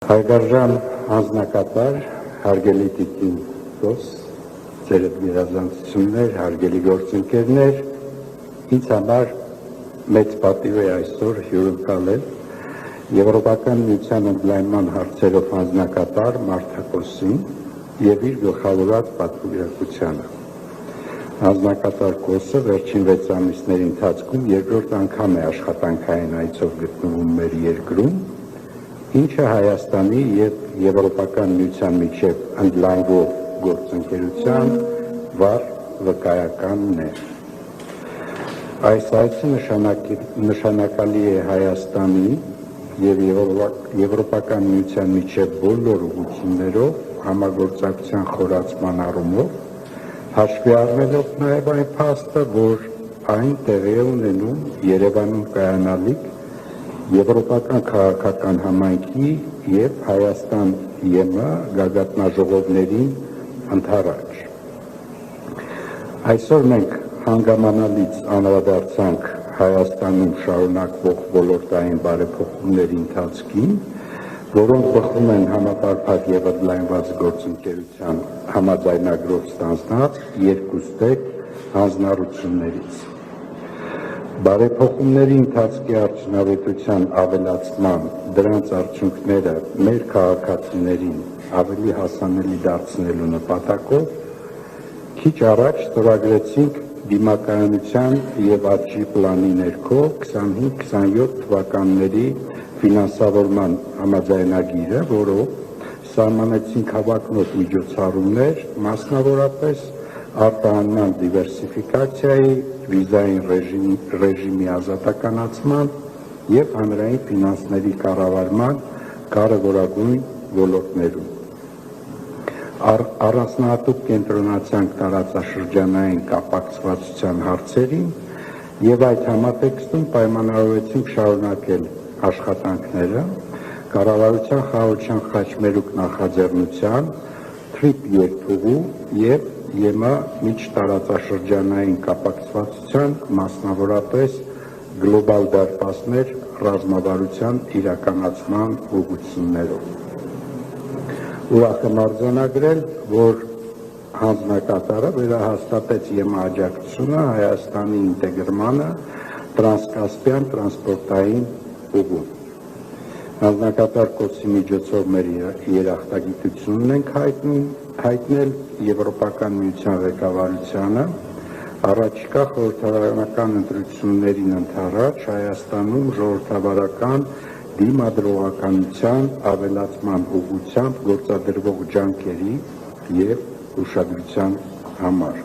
Հայկական անձնակատար, հարգելի տիկին դոս, ձերդ գերազանցություններ, հարգելի գործընկերներ, ինձ համար մեծ պատիվ է այսօր հյուրընկալել Եվրոպական միության ընդլայնման հարցերով անձնակատար Մարտակոսին եւ իր գլխավորած պատվիրակությանը։ Անձնակատար կոսը վերջին 6 ամիսների ընթացքում երկրորդ անգամ է աշխատանքային այցով գտնվում մեր երկրում, ինչը Հայաստանի եւ Եվրոպական միության միջև ընդլայնվող գործընկերության վառ վկայականն է։ Այս այցը նշանակալի է Հայաստանի եւ Եվրոպական միության միջև բոլոր ուղղություններով համագործակցության խորացման առումով, հաշվի առնելով նաեւ այն փաստը, որ այն տեղի է ունենում Երևանում կայանալիք Եվրոպական քաղաքական համայնքի եւ Հայաստան-ԵՄ գագաթնաժողովներին ընդառաջ։ Այսօր մենք հանգամանալից անդրադարձանք Հայաստանում շարունակվող ոլորտային բարեփոխումների ընթացքին, որոնք բխում են համապարփակ եւ ընդլայնված գործընկերության համաձայնագրով ստանձնած երկուստեք հանձնառություններից։ Բարեփոխումների ընթացքի արդյունավետության ավելացման դրանց արդյունքները մեր քաղաքացիներին ավելի հասանելի դարձնելու նպատակով քիչ առաջ ստորագրեցինք դիմակայունության եւ աճի պլանի ներքո 25-27 թվականների ֆինանսավորման համաձայնագիրը, որով սահմանեցինք հավակնոտ միջոցառումներ, մասնավորապես արտահանման դիվերսիֆիկացիայի, վիզային ռեժիմի ազատականացման եւ հանրային ֆինանսների կառավարման կարևորագույն ոլորտներում։ Առանձնահատուկ կենտրոնացանք տարածաշրջանային կապակցվածության հարցերին եւ այդ համատեքստում պայմանավորվեցինք շարունակել աշխատանքները կառավարության խաղաղության խաչմերուկ նախաձեռնության TRIP երկթուղու եւ ԵՄ միջտարածաշրջանային կապակցվածության, մասնավորապես գլոբալ դարպասներ ռազմավարության իրականացման ուղղություններով։ Ուրախ եմ արձանագրել, որ հանձնակատարը վերահաստատեց ԵՄ աջակցությունը Հայաստանի ինտեգրմանը տրանսկասպյան տրանսպորտային ուղում։ Հանձնակատար կոսի միջոցով մեր երախտագիտությունն ենք հայտնել Եվրոպական միության ղեկավարությանը առաջիկա խորհրդարանական ընտրություններին ընդառաջ Հայաստանում ժողովրդավարական դիմադրողականության ավելացման ուղղությամբ գործադրվող ջանքերի եւ ուշադրության համար։